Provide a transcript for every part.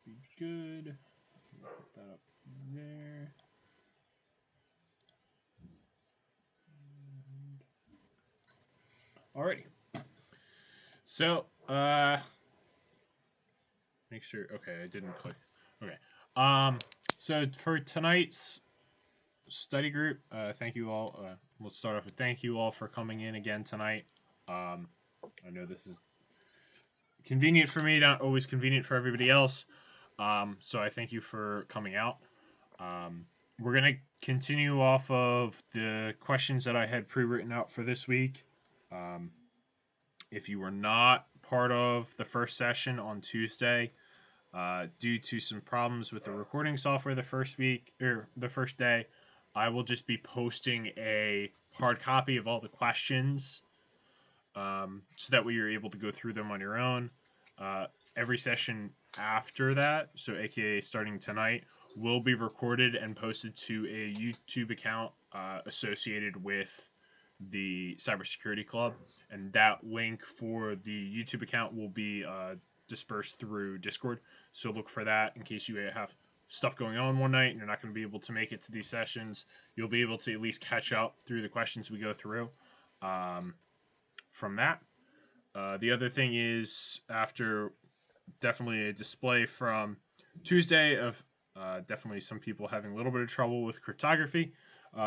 be good. Put that up there. Alrighty. So, make sure. Okay, I didn't click. Okay. So for tonight's study group, thank you all. Let's start off with thank you all for coming in again tonight. I know this is convenient for me, not always convenient for everybody else. So I thank you for coming out. We're gonna continue off of the questions that I had pre-written out for this week. If you were not part of the first session on Tuesday, due to some problems with the recording software the first week or the first day, I will just be posting a hard copy of all the questions, so that way you're able to go through them on your own. Every session after that, so aka starting tonight, will be recorded and posted to a YouTube account associated with the Cybersecurity Club, and that link for the YouTube account will be dispersed through Discord. So look for that in case you have stuff going on one night and you're not going to be able to make it to these sessions. You'll be able to at least catch up through the questions we go through. From that, the other thing is, after definitely a display from Tuesday of definitely some people having a little bit of trouble with cryptography,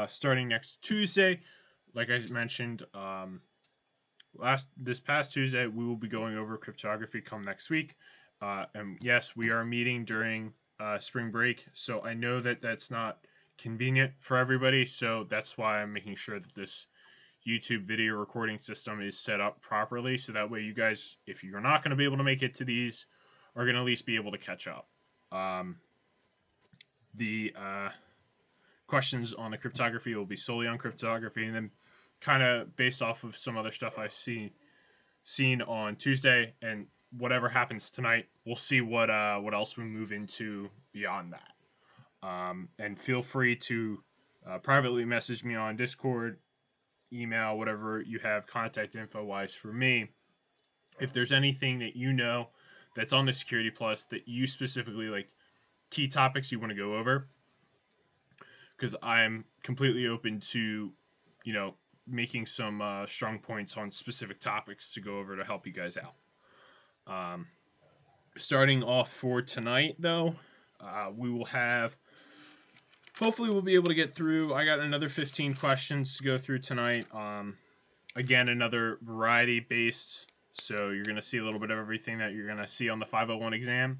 starting next Tuesday, like I mentioned, this past Tuesday, we will be going over cryptography come next week. And yes, we are meeting during spring break, so I know that that's not convenient for everybody, so that's why I'm making sure that this YouTube video recording system is set up properly, so that way you guys, if you're not going to be able to make it to these, are going to at least be able to catch up. The questions on the cryptography will be solely on cryptography, and then kind of based off of some other stuff I've seen on Tuesday, and whatever happens tonight, we'll see what else we move into beyond that. And feel free to privately message me on Discord, email, whatever you have contact info wise for me, if there's anything that you know that's on the Security Plus that you specifically like, key topics you want to go over, because I'm completely open to, making some strong points on specific topics to go over to help you guys out. Starting off for tonight, though, we will have, hopefully we'll be able to get through, I got another 15 questions to go through tonight. Again, another variety based, so you're going to see a little bit of everything that you're going to see on the 501 exam.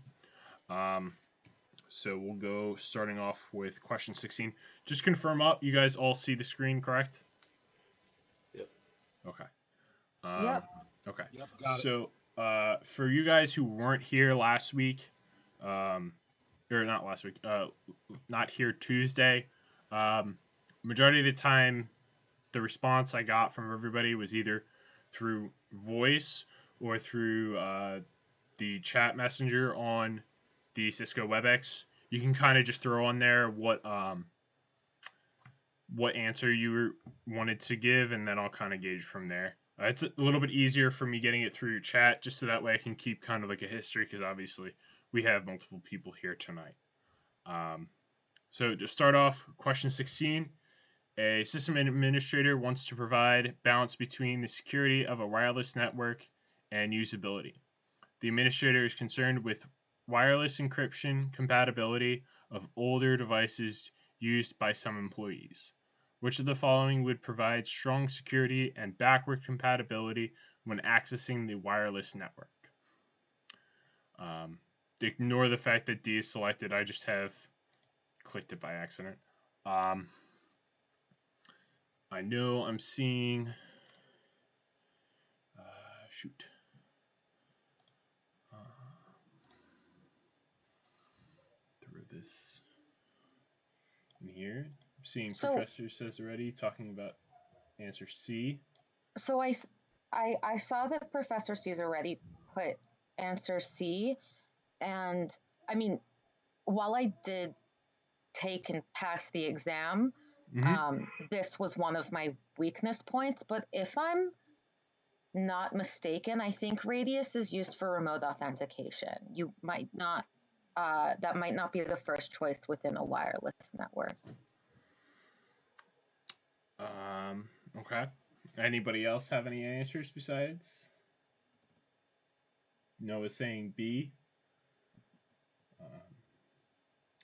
So we'll go starting off with question 16. Just confirm up, you guys all see the screen, correct? Yep. Okay. Yep. Okay. Yep, got it. So for you guys who weren't here last week, or not last week, not here Tuesday, majority of the time, the response I got from everybody was either through voice or through the chat messenger on the Cisco WebEx. You can kind of just throw on there what answer you wanted to give, and then I'll kind of gauge from there. It's a little bit easier for me getting it through your chat, just so that way I can keep kind of like a history, because obviously we have multiple people here tonight. So to start off, question 16. A system administrator wants to provide balance between the security of a wireless network and usability. The administrator is concerned with wireless encryption compatibility of older devices used by some employees. Which of the following would provide strong security and backward compatibility when accessing the wireless network? Ignore the fact that D is selected. I just have clicked it by accident. I know I'm seeing, shoot. Through this in here. I'm seeing Professor says already talking about answer C. So I saw that Professor C's already put answer C, and I mean, while I did take and pass the exam, this was one of my weakness points, but if I'm not mistaken, I think Radius is used for remote authentication. You might not that might not be the first choice within a wireless network. Okay. Anybody else have any answers besides? Noah saying B.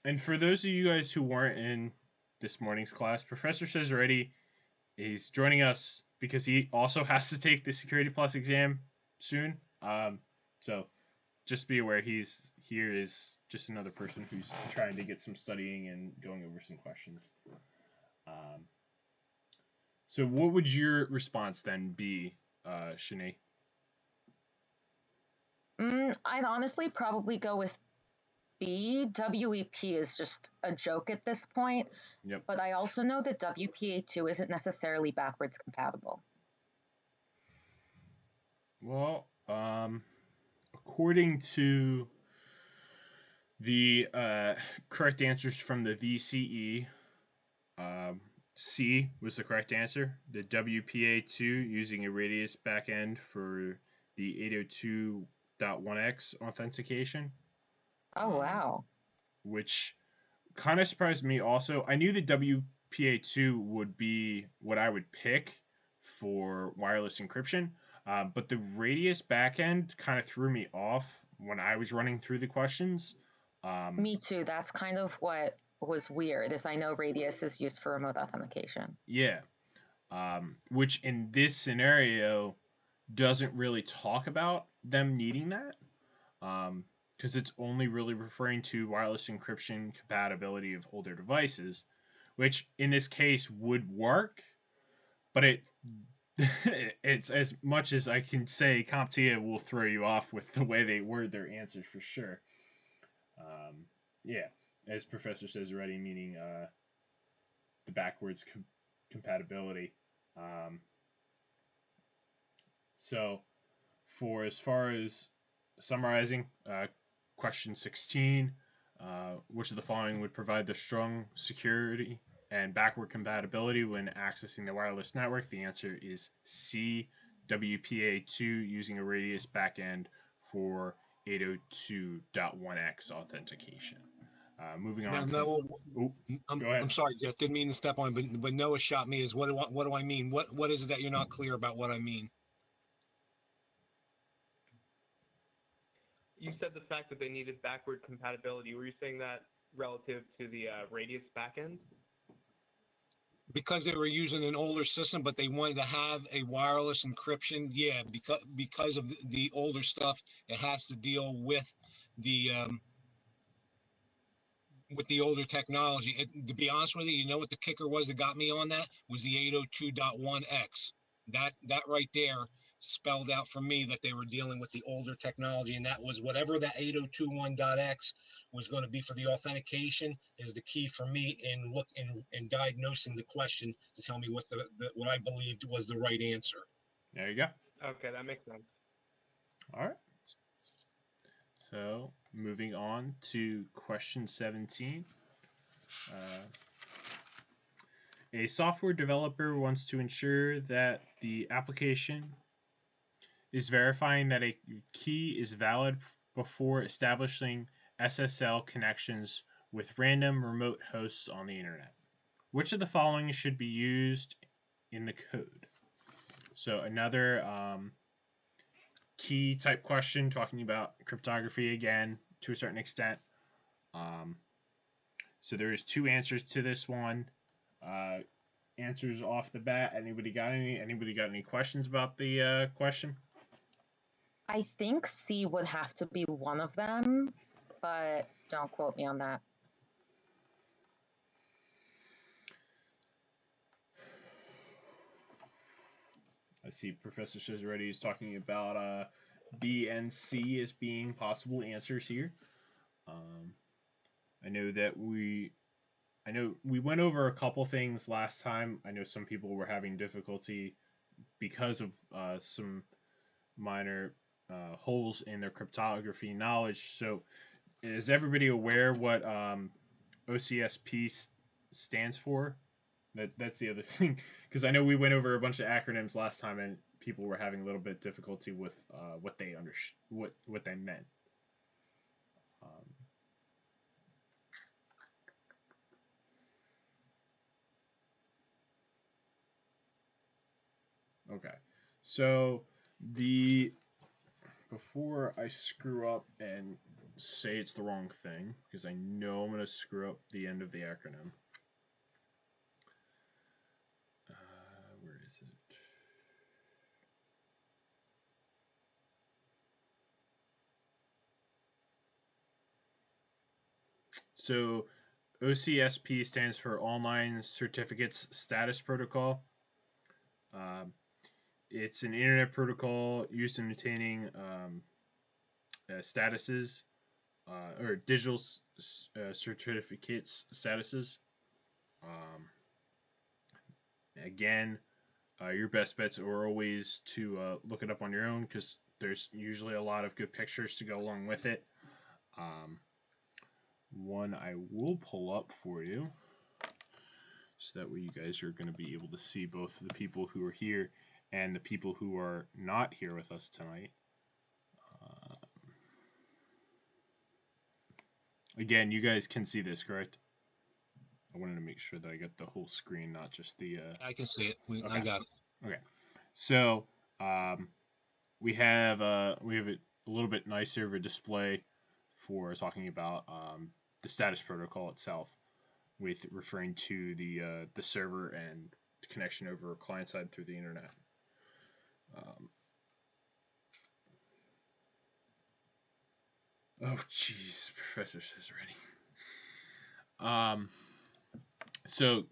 And for those of you guys who weren't in this morning's class, Professor Cesaretti is joining us because he also has to take the Security Plus exam soon. So just be aware he's here is just another person who's trying to get some studying and going over some questions. So what would your response then be, Shanae? I'd honestly probably go with B. WEP is just a joke at this point. Yep. But I also know that WPA2 isn't necessarily backwards compatible. Well, according to the correct answers from the VCE, C was the correct answer. The WPA2 using a radius backend for the 802.1x authentication. Oh, wow. Which kind of surprised me also. I knew the WPA2 would be what I would pick for wireless encryption, but the radius backend kind of threw me off when I was running through the questions. Me too. That's kind of what was weird, is I know radius is used for remote authentication. Yeah. Which in this scenario doesn't really talk about them needing that. Because it's only really referring to wireless encryption compatibility of older devices, which in this case would work, but it's as much as I can say CompTIA will throw you off with the way they word their answers for sure. Yeah, as Professor says already, meaning the backwards compatibility. So for as far as summarizing, question 16, which of the following would provide the strong security and backward compatibility when accessing the wireless network? The answer is C, WPA2 using a radius backend for 802.1x authentication. Moving on. Go ahead. I'm sorry, Jeff. Didn't mean to step on, but Noah shot me as what do I mean? What is it that you're not clear about what I mean? You said the fact that they needed backward compatibility. Were you saying that relative to the radius backend? Because they were using an older system, but they wanted to have a wireless encryption. Yeah, because of the older stuff, it has to deal with the older technology. To be honest with you, you know what the kicker was that got me on that was the 802.1x. That right there spelled out for me that they were dealing with the older technology, and that was whatever that 802.1.x was going to be for the authentication is the key for me in diagnosing the question to tell me what what I believed was the right answer. There you go. Okay, that makes sense. All right. So moving on to question 17. A software developer wants to ensure that the application is verifying that a key is valid before establishing SSL connections with random remote hosts on the internet. Which of the following should be used in the code? So another key type question talking about cryptography again to a certain extent. So there is two answers to this one. Answers off the bat. Anybody got any questions about the question? I think C would have to be one of them, but don't quote me on that. I see Professor Cesaretti is talking about B and C as being possible answers here. I know we went over a couple things last time. I know some people were having difficulty because of some minor holes in their cryptography knowledge. So is everybody aware what OCSP stands for? That's the other thing, because I know we went over a bunch of acronyms last time and people were having a little bit difficulty with what they meant. Okay. So the before I screw up and say it's the wrong thing, because I know I'm going to screw up the end of the acronym. Where is it? So OCSP stands for Online Certificates Status Protocol. It's an internet protocol used in obtaining statuses or digital certificates statuses. Again, your best bets are always to look it up on your own because there's usually a lot of good pictures to go along with it. One I will pull up for you so that way you guys are going to be able to see both the people who are here and the people who are not here with us tonight. Again, you guys can see this, correct? I wanted to make sure that I got the whole screen, not just the... I can see it. Okay. I got it. Okay. So, we have a little bit nicer of a display for talking about the status protocol itself, with referring to the server and the connection over client side through the internet. Oh, jeez, Professor says ready. So,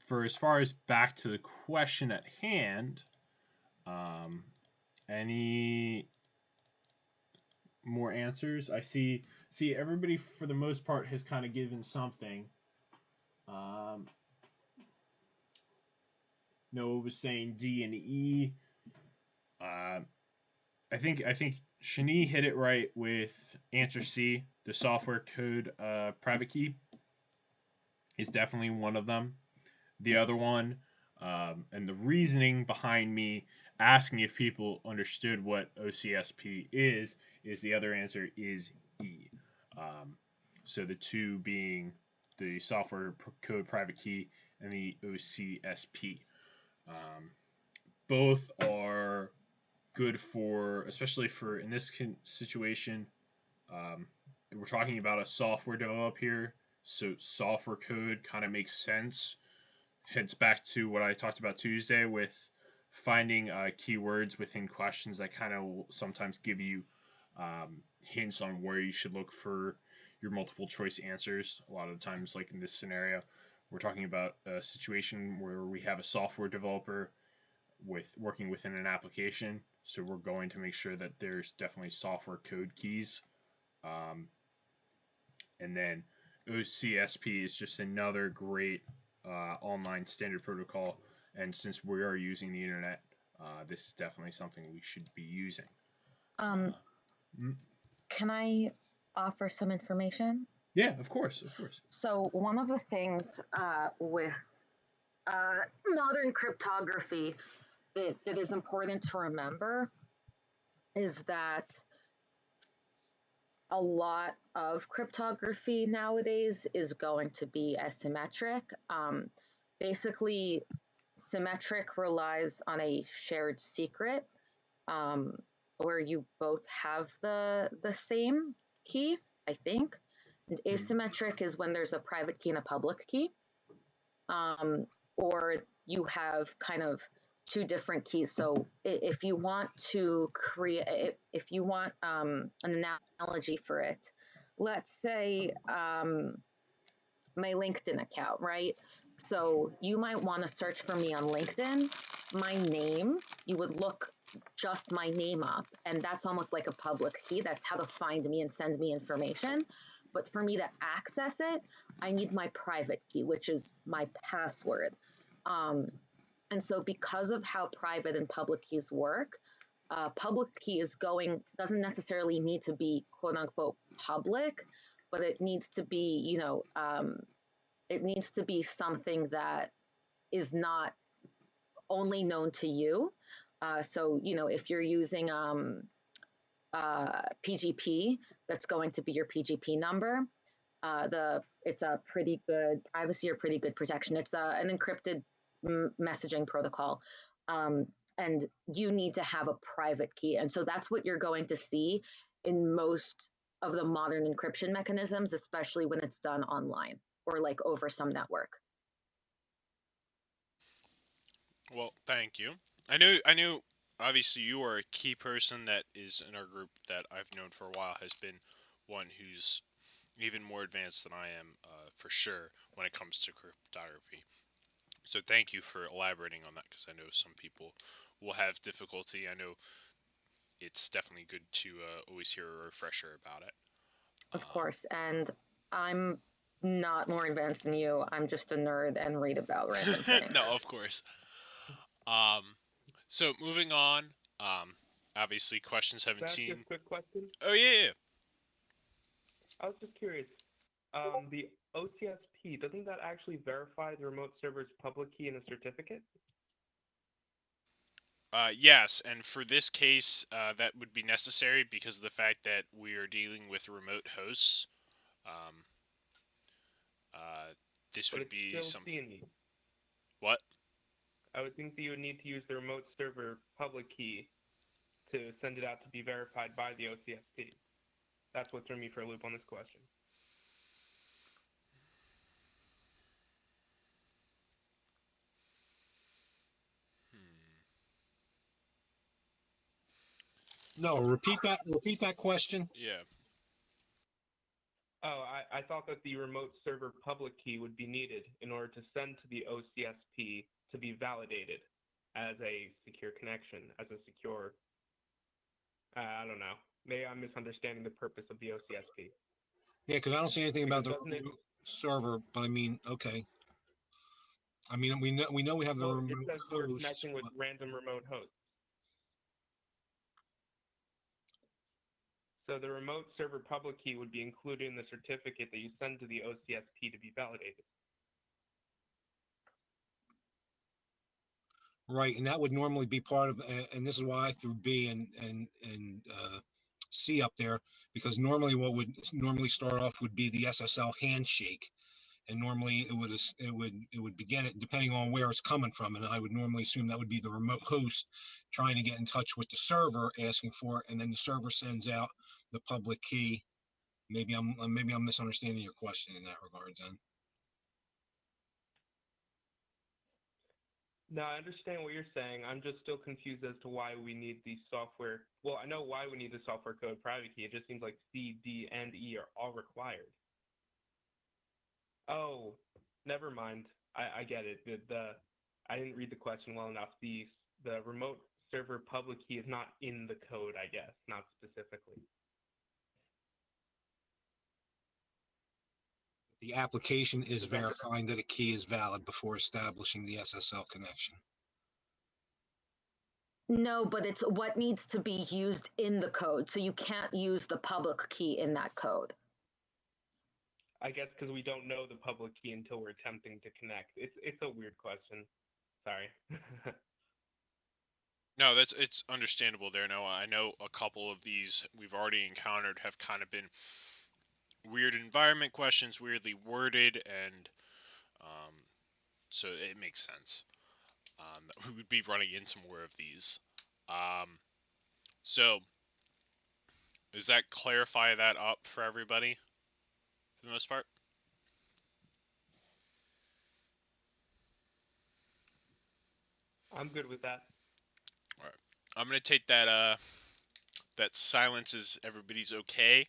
for as far as back to the question at hand, any more answers? I see everybody for the most part has kind of given something. Noah was saying D and E. I think Shani hit it right with answer C. The software code private key is definitely one of them. The other one, and the reasoning behind me asking if people understood what OCSP is the other answer is E. So the two being the software code private key and the OCSP. Both are good for, especially for in this situation, we're talking about a software develop here, so software code kind of makes sense. Heads back to what I talked about Tuesday with finding keywords within questions that kind of sometimes give you hints on where you should look for your multiple choice answers. A lot of times, like in this scenario, we're talking about a situation where we have a software developer working within an application, so we're going to make sure that there's definitely software code keys. And then OCSP is just another great online standard protocol, and since we are using the internet, this is definitely something we should be using. Can I offer some information? Yeah, of course. So one of the things with modern cryptography that is important to remember is that a lot of cryptography nowadays is going to be asymmetric. Basically, symmetric relies on a shared secret where you both have the same key, I think. And asymmetric is when there's a private key and a public key, or you have kind of two different keys. So if you want to create, if you want an analogy for it, let's say my LinkedIn account, right? So you might want to search for me on LinkedIn. My name, you would look just my name up, and that's almost like a public key. That's how to find me and send me information. But for me to access it, I need my private key, which is my password. And so because of how private and public keys work, public key doesn't necessarily need to be quote unquote public, but it needs to be, it needs to be something that is not only known to you. So, if you're using PGP, that's going to be your PGP number. It's a pretty good privacy or pretty good protection. It's an encrypted messaging protocol. and you need to have a private key. And so that's what you're going to see in most of the modern encryption mechanisms, especially when it's done online or like over some network. Well, thank you. I knew obviously you are a key person that is in our group that I've known for a while, has been one who's even more advanced than I am, for sure, when it comes to cryptography. So thank you for elaborating on that, because I know some people will have difficulty. I know it's definitely good to always hear a refresher about it. Of course. And I'm not more advanced than you. I'm just a nerd and read about random things. No, of course. So moving on. Obviously, question Can I ask you 17. a quick question? Oh yeah. I was just curious. The OCSP, doesn't that actually verify the remote server's public key in a certificate? Yes, and for this case, that would be necessary because of the fact that we are dealing with remote hosts. Um, this But would it's be still some. CNE. What? I would think that you would need to use the remote server public key to send it out to be verified by the OCSP. That's what threw me for a loop on this question. No, repeat that. Repeat that question. Yeah. Oh, I thought that the remote server public key would be needed in order to send to the OCSP to be validated as a secure connection, as a secure, I don't know. Maybe I'm misunderstanding the purpose of the OCSP. Yeah, because I don't see anything about the Because doesn't it- server, but I mean, okay. I mean, we know we have the Well, it remote says we're host. connecting with random remote hosts. So the remote server public key would be included in the certificate that you send to the OCSP to be validated. Right, and that would normally be part of, and this is why I threw B and C up there, because normally what would normally start off would be the SSL handshake, and normally it would begin it depending on where it's coming from, and I would normally assume that would be the remote host trying to get in touch with the server asking for it, and then the server sends out the public key. Maybe I'm misunderstanding your question in that regard, then. No, I understand what you're saying. I'm just still confused as to why we need the software. Well, I know why we need the software code private key. It just seems like C, D, and E are all required. Oh, never mind. I get it. I didn't read the question well enough. The remote server public key is not in the code, I guess, not specifically. The application is verifying that a key is valid before establishing the SSL connection. No, but it's what needs to be used in the code. So you can't use the public key in that code. I guess because we don't know the public key until we're attempting to connect. It's a weird question. Sorry. No, it's understandable there. No, I know a couple of these we've already encountered have kind of been weird environment questions, weirdly worded, and so it makes sense that we would be running into more of these. So, does that clarify that up for everybody, for the most part? I'm good with that. All right. I'm going to take that that silence as everybody's okay.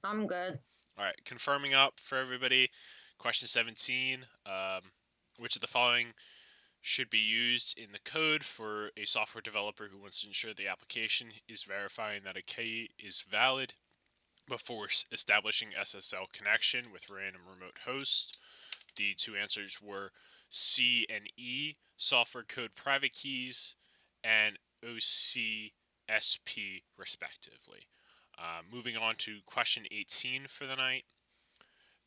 I'm good. All right, confirming up for everybody. Question 17. Which of the following should be used in the code for a software developer who wants to ensure the application is verifying that a key is valid before establishing SSL connection with random remote host? The two answers were C and E, software code private keys, and OCSP, respectively. Moving on to question 18 for the night.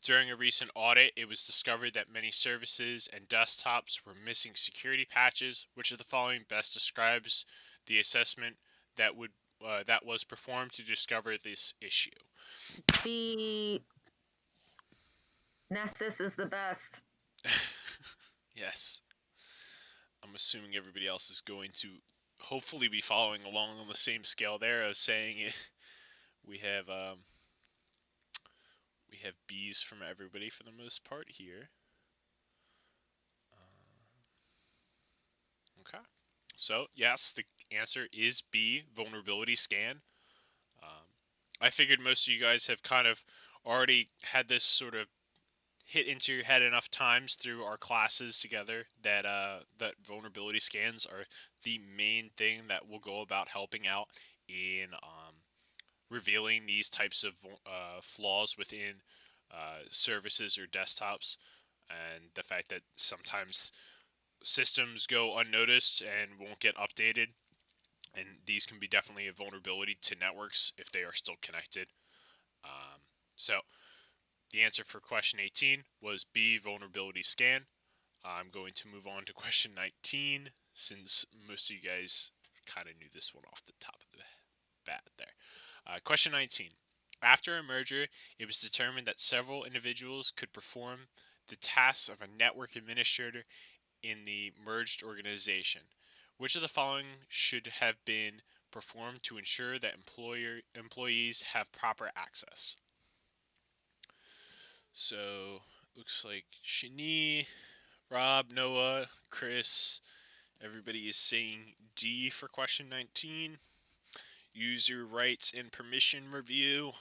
During a recent audit, it was discovered that many services and desktops were missing security patches. Which of the following best describes the assessment that was performed to discover this issue? The Nessus is the best. Yes. I'm I'm assuming everybody else is going to hopefully be following along on the same scale there of saying it. We have B's from everybody for the most part here. Okay. So, yes, the answer is B, vulnerability scan. I figured most of you guys have kind of already had this sort of hit into your head enough times through our classes together that that vulnerability scans are the main thing that will go about helping out in revealing these types of flaws within services or desktops, and the fact that sometimes systems go unnoticed and won't get updated, and these can be definitely a vulnerability to networks if they are still connected. So the answer for question 18 was B, vulnerability scan. I'm going to move on to question 19, since most of you guys kind of knew this one off the top of the bat there. Question 19. After a merger, it was determined that several individuals could perform the tasks of a network administrator in the merged organization. Which of the following should have been performed to ensure that employees have proper access? So, looks like Shani, Rob, Noah, Chris, everybody is saying D for question 19. User rights and permission review.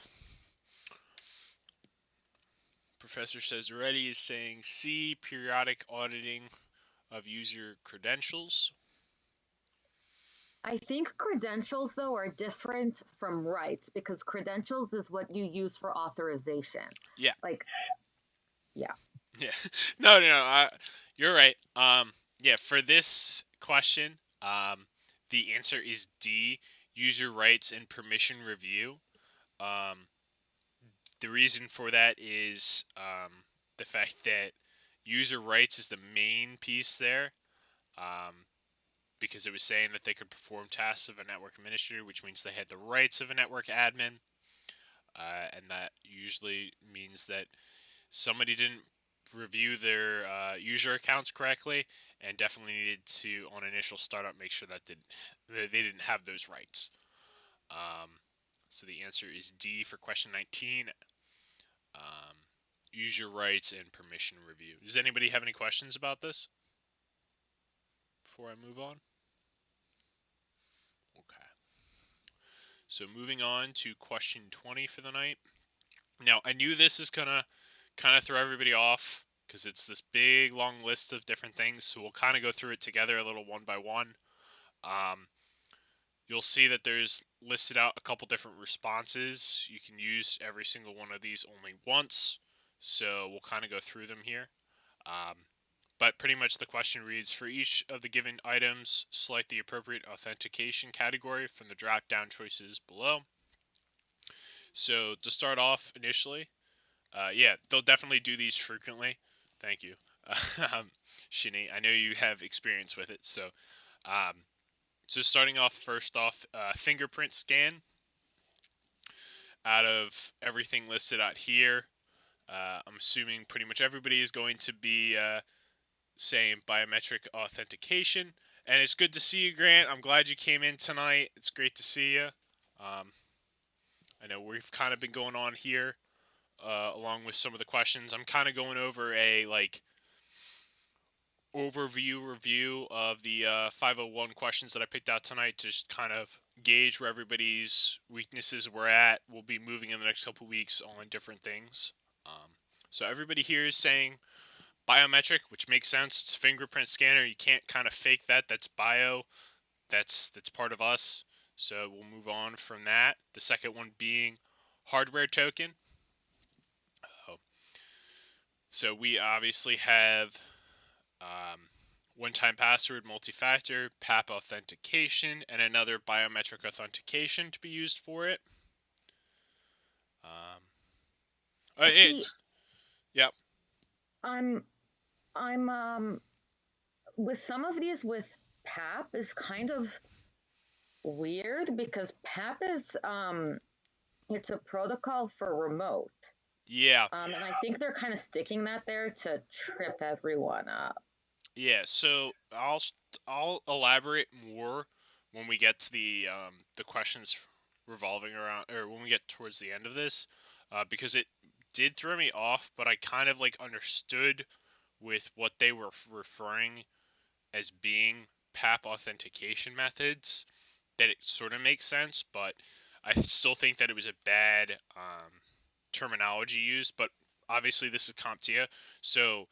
Professor Says Ready is saying C, periodic auditing of user credentials. I think credentials, though, are different from rights, because credentials is what you use for authorization. Yeah. Like, yeah. Yeah. No, you're right. Yeah, for this question, the answer is D, user rights and permission review. The reason for that is the fact that user rights is the main piece there, because it was saying that they could perform tasks of a network administrator, which means they had the rights of a network admin, and that usually means that somebody didn't review their user accounts correctly, and definitely needed to, on initial startup, make sure that they didn't have those rights. So the answer is D for question 19. User rights and permission review. Does anybody have any questions about this before I move on? Okay. So moving on to question 20 for the night. Now, I knew this is going to kind of throw everybody off because it's this big, long list of different things, so we'll kind of go through it together a little one by one. You'll see that there's listed out a couple different responses. You can use every single one of these only once, so we'll kind of go through them here. But pretty much the question reads, for each of the given items, select the appropriate authentication category from the drop-down choices below. So to start off initially, yeah, they'll definitely do these frequently. Thank you, Shini. I know you have experience with it. So starting off, first off, fingerprint scan. Out of everything listed out here, I'm assuming pretty much everybody is going to be saying biometric authentication. And it's good to see you, Grant. I'm glad you came in tonight. It's great to see you. I know we've kind of been going on here along with some of the questions. I'm kind of going over a overview review of the 501 questions that I picked out tonight to just kind of gauge where everybody's weaknesses were at. We'll be moving in the next couple weeks on different things. So everybody here is saying biometric, which makes sense. It's a fingerprint scanner. You can't kind of fake that. That's bio. That's part of us. So we'll move on from that. The second one being hardware token. So we obviously have one-time password, multi-factor, PAP authentication, and another biometric authentication to be used for it. Yep. I'm with some of these with PAP is kind of weird, because PAP is it's a protocol for remote. Yeah. And I think they're kind of sticking that there to trip everyone up. Yeah, so I'll elaborate more when we get to the questions revolving around, or when we get towards the end of this, because it did throw me off, but I kind of like understood with what they were referring as being PAP authentication methods, that it sort of makes sense, but I still think that it was a bad terminology used. But obviously, this is CompTIA, so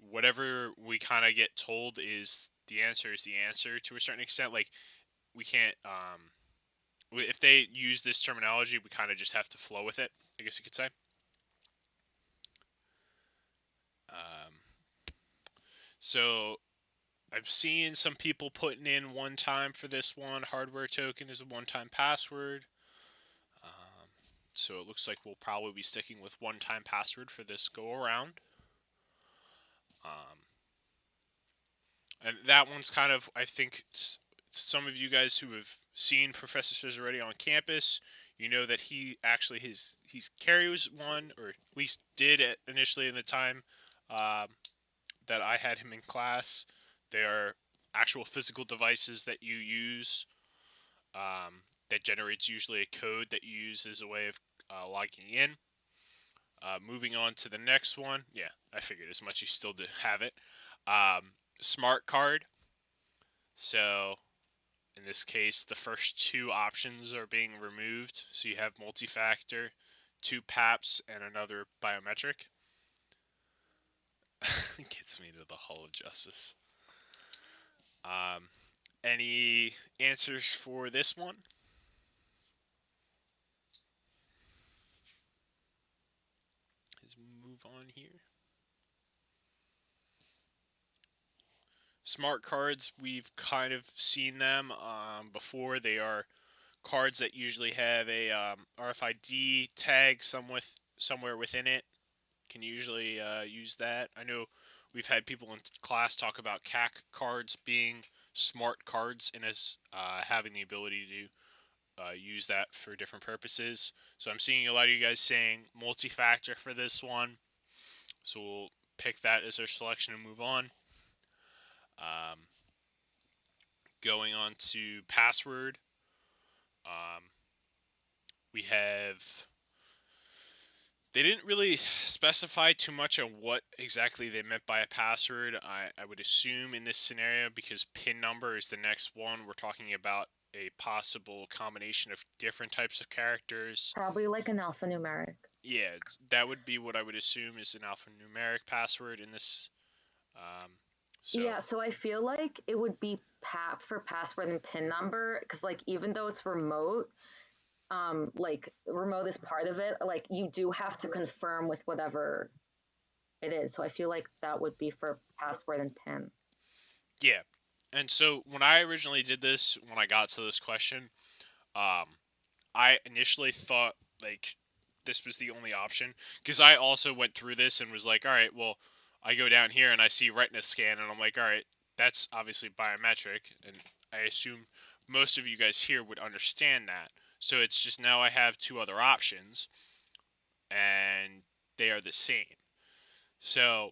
whatever we kind of get told is the answer to a certain extent. Like, we can't if they use this terminology, we kind of just have to flow with it, I guess you could say. Um, so I've seen some people putting in one time for this one. Hardware token is a one-time password. So it looks like we'll probably be sticking with one-time password for this go around. And that one's kind of, I think, some of you guys who have seen Professor Says already on campus, you know that he actually he's carries one, or at least did it initially in the time that I had him in class. They are actual physical devices that you use, that generates usually a code that you use as a way of logging in. Moving on to the next one. Yeah, I figured as much. You still do have it. Smart card. So in this case, the first two options are being removed. So you have multi-factor, two PAPs, and another biometric. Gets me to the Hall of Justice. Any answers for this one? Let's move on here. Smart cards, we've kind of seen them before. They are cards that usually have a RFID tag somewhere within it. Can usually use that. I know we've had people in class talk about CAC cards being smart cards, and as having the ability to use that for different purposes. So I'm seeing a lot of you guys saying multi-factor for this one. So we'll pick that as our selection and move on. Going on to password. We have. They didn't really specify too much on what exactly they meant by a password. I would assume in this scenario, because PIN number is the next one, we're talking about a possible combination of different types of characters. Probably like an alphanumeric. Yeah, that would be what I would assume is an alphanumeric password in this. Yeah, so I feel like it would be PAP for password and PIN number, because like even though it's remote, like remote is part of it, like you do have to confirm with whatever it is. So I feel like that would be for password and PIN. Yeah, and so when I originally did this, when I got to this question, I initially thought like this was the only option, because I also went through this and was like, all right, well, I go down here and I see retina scan, and I'm like, all right, that's obviously biometric, and I assume most of you guys here would understand that. So it's just now I have two other options, and they are the same. So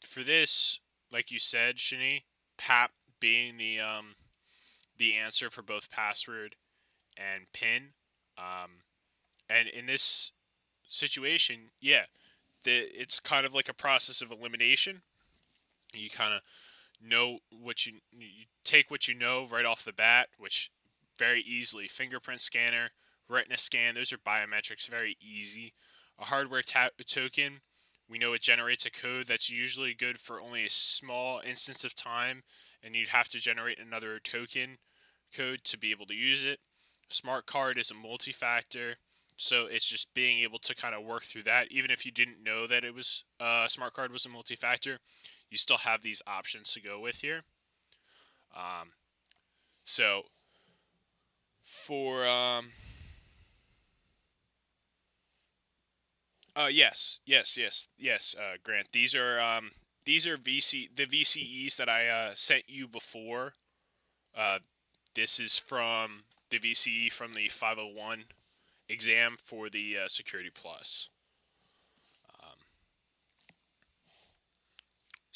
for this, like you said, Shani, PAP being the answer for both password and PIN. And in this situation, yeah, it's kind of like a process of elimination. You kind of know what you take what you know right off the bat, which very easily fingerprint scanner, retina scan, those are biometrics, very easy. A hardware token, we know it generates a code that's usually good for only a small instance of time, and you'd have to generate another token code to be able to use it. Smart card is a multi-factor, so it's just being able to kind of work through that. Even if you didn't know that it was smart card was a multi-factor, you still have these options to go with here. So for yes, Grant. These are the VCEs that I sent you before. This is from the VCE from the 501 exam for the Security Plus.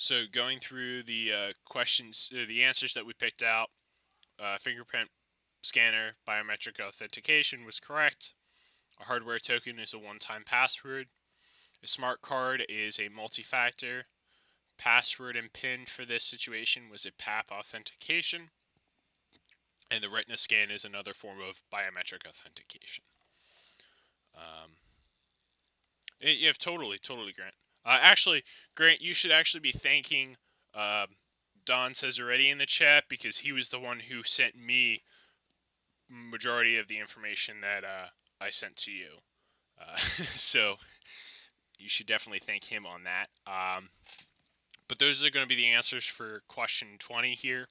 So going through the questions, the answers that we picked out, fingerprint scanner biometric authentication was correct. A hardware token is a one-time password. A smart card is a multi-factor. Password and PIN for this situation was a PAP authentication. And the retina scan is another form of biometric authentication. Yeah, totally, Grant. Actually, Grant, you should actually be thanking Don says already in the chat, because he was the one who sent me majority of the information that I sent to you. So you should definitely thank him on that. But those are going to be the answers for question 20 here.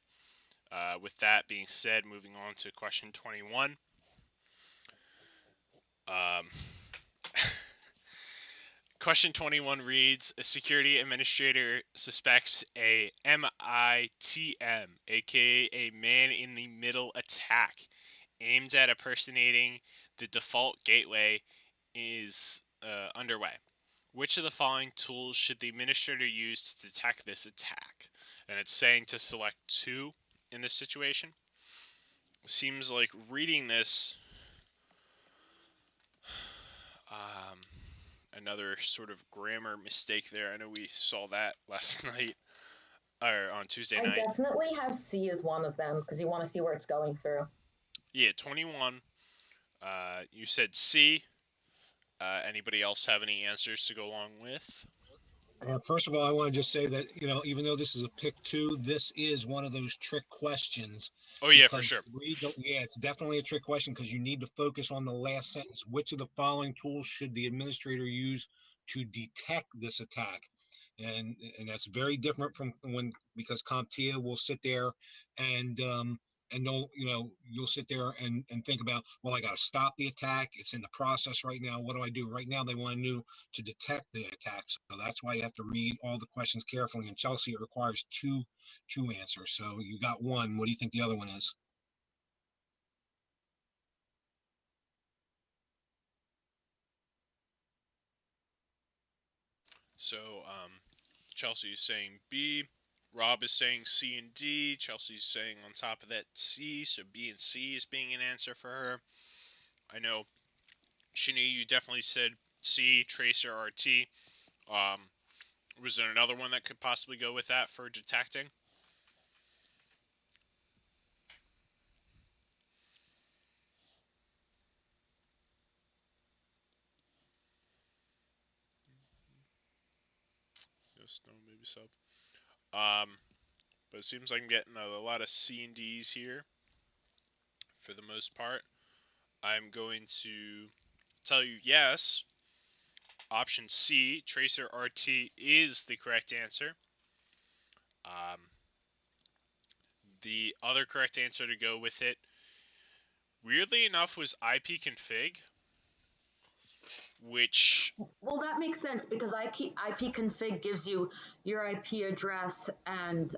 With that being said, moving on to question 21. Question 21 reads, a security administrator suspects a MITM, aka a man-in-the-middle attack, aimed at impersonating the default gateway is underway. Which of the following tools should the administrator use to detect this attack? And it's saying to select two in this situation. Seems like reading this, another sort of grammar mistake there. I know we saw that last night, or on Tuesday night. I definitely have C as one of them, because you want to see where it's going through. Yeah, 21. You said C. Anybody else have any answers to go along with? First of all, I want to just say that, even though this is a pick two, this is one of those trick questions. Oh, yeah, for sure. Yeah, it's definitely a trick question, because you need to focus on the last sentence. Which of the following tools should the administrator use to detect this attack? And that's very different from because CompTIA will sit there and you'll sit there and think about, well, I got to stop the attack. It's in the process right now. What do I do? Right now, they want to detect the attack. So that's why you have to read all the questions carefully. And Chelsea, it requires two answers. So you got one. What do you think the other one is? So, Chelsea is saying B. Rob is saying C and D. Chelsea's saying on top of that C. So B and C is being an answer for her. I know, Shani, you definitely said C, Tracer RT. Was there another one that could possibly go with that for detecting? Yes, no, maybe so. But it seems like I'm getting a lot of C and D's here for the most part. I'm going to tell you yes. Option C, Tracer RT, is the correct answer. The other correct answer to go with it, weirdly enough, was ipconfig, which... Well, that makes sense, because ipconfig gives you your IP address and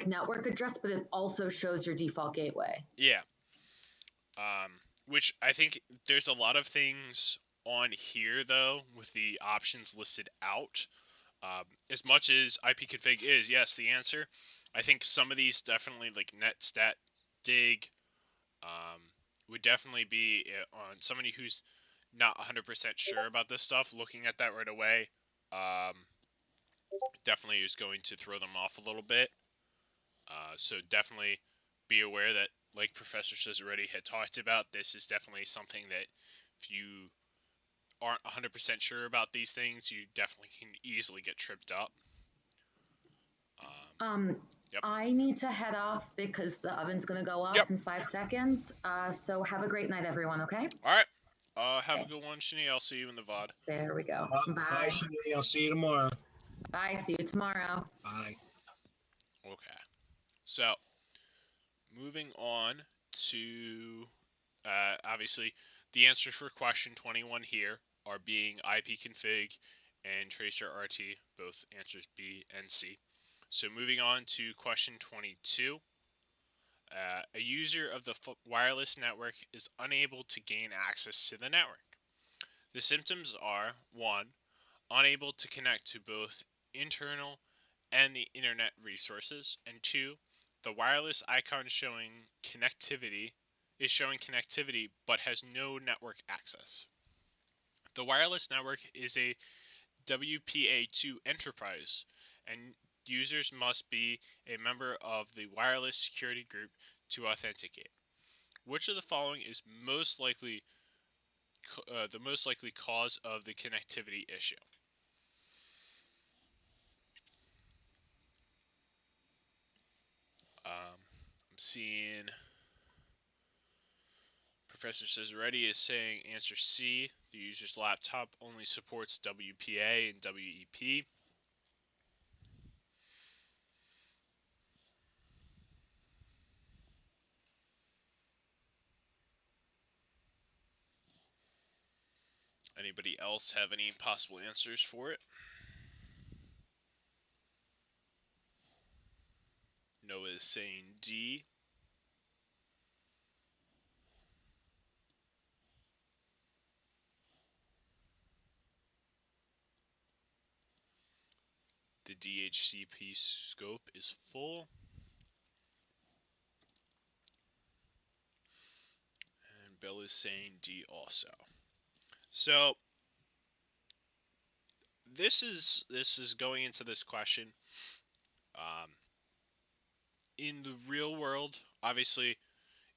network address, but it also shows your default gateway. Yeah. Which I think there's a lot of things on here, though, with the options listed out. As much as ipconfig is, yes, the answer, I think some of these definitely, like NetStatDig, would definitely be on somebody who's not 100% sure about this stuff. Looking at that right away, definitely is going to throw them off a little bit. So definitely be aware that, like Professor says already had talked about, this is definitely something that if you aren't 100% sure about these things, you definitely can easily get tripped up. Yep. I need to head off because the oven's going to go off in 5 seconds. So have a great night, everyone, okay? All right. Have a good one, Shani. I'll see you in the VOD. There we go. Bye. Bye, Shani. I'll see you tomorrow. Bye. See you tomorrow. Bye. Okay. So, moving on to, obviously, the answers for question 21 here are being ipconfig and tracer RT, both answers B and C. So moving on to question 22. A user of the wireless network is unable to gain access to the network. The symptoms are 1. Unable to connect to both internal and the internet resources. And 2, the wireless icon is showing connectivity but has no network access. The wireless network is a WPA2 enterprise, and users must be a member of the wireless security group to authenticate. Which of the following is the most likely cause of the connectivity issue? I'm seeing Professor Says Ready is saying answer C. The user's laptop only supports WPA and WEP. Anybody else have any possible answers for it? Noah is saying D. The DHCP scope is full. And Bill is saying D also. So this is going into this question. In the real world, obviously,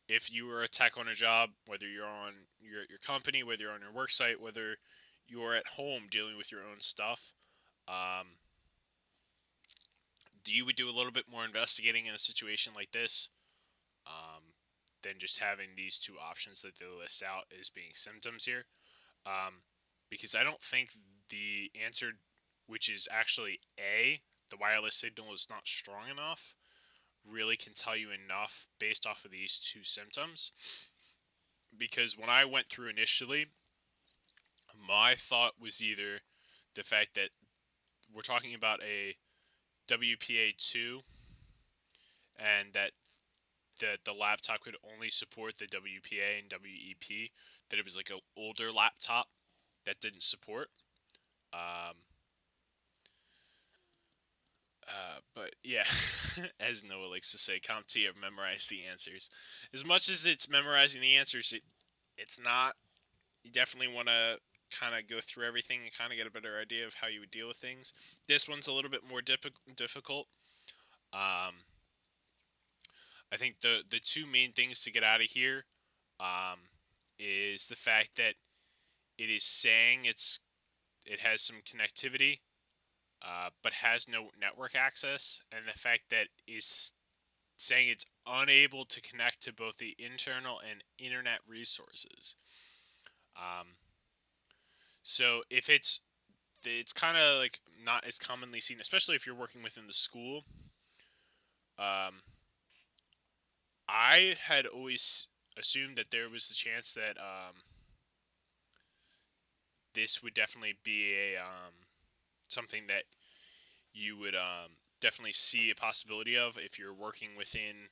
if you were a tech on a job, whether you're on your company, whether you're on your work site, whether you're at home dealing with your own stuff, you would do a little bit more investigating in a situation like this than just having these two options that they list out as being symptoms here. Because I don't think the answer, which is actually A, the wireless signal is not strong enough, really can tell you enough based off of these two symptoms. Because when I went through initially, my thought was either the fact that we're talking about a WPA2 and that the laptop could only support the WPA and WEP, that it was like an older laptop that didn't support. But yeah, as Noah likes to say, CompTIA memorized the answers. As much as it's memorizing the answers, it's not. You definitely want to kind of go through everything and kind of get a better idea of how you would deal with things. This one's a little bit more difficult. I think the two main things to get out of here is the fact that it is saying it has some connectivity, but has no network access, and the fact that is saying it's unable to connect to both the internal and internet resources. So if it's kind of like not as commonly seen, especially if you're working within the school. I had always assumed that there was the chance that this would definitely be a something that you would definitely see a possibility of if you're working within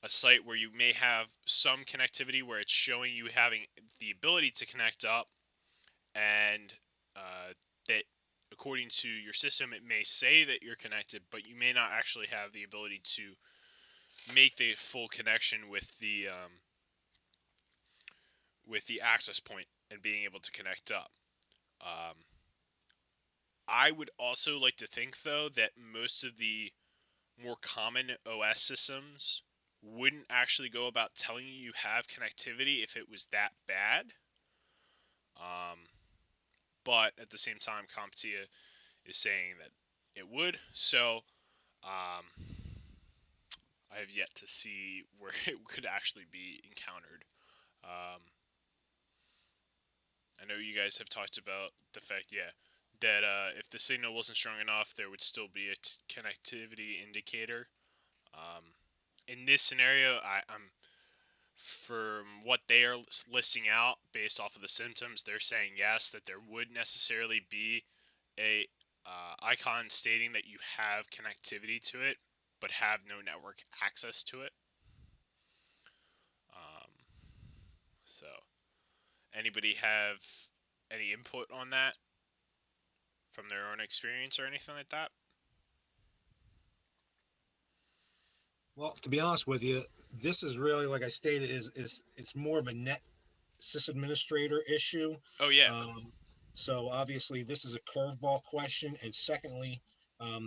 a site where you may have some connectivity where it's showing you having the ability to connect up, and that according to your system it may say that you're connected, but you may not actually have the ability to make the full connection with the access point and being able to connect up. I would also like to think, though, that most of the more common OS systems wouldn't actually go about telling you have connectivity if it was that bad. But at the same time, CompTIA is saying that it would. So I have yet to see where it could actually be encountered. I know you guys have talked about the fact, that if the signal wasn't strong enough, there would still be a connectivity indicator. In this scenario, I'm from what they are listing out based off of the symptoms, they're saying yes, that there would necessarily be a icon stating that you have connectivity to it, but have no network access to it. So, anybody have any input on that from their own experience or anything like that? Well, to be honest with you, this is really, like I stated, is it's more of a net sysadministrator issue. Oh yeah. Um, so obviously, this is a curveball question, and secondly,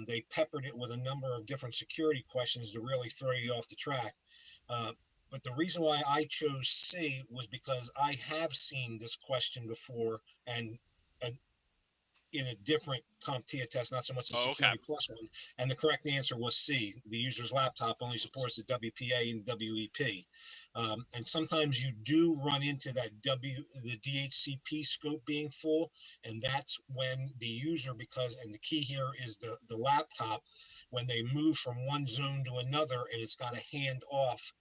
they peppered it with a number of different security questions to really throw you off the track. Uh, but the reason why I chose C was because I have seen this question before, and in a different CompTIA test, not so much the Oh, okay. Security Plus one. And the correct answer was C. The user's laptop only supports the WPA and WEP. And sometimes you do run into the DHCP scope being full, and that's when the user, and the key here is the laptop, when they move from one zone to another, and it's got to hand off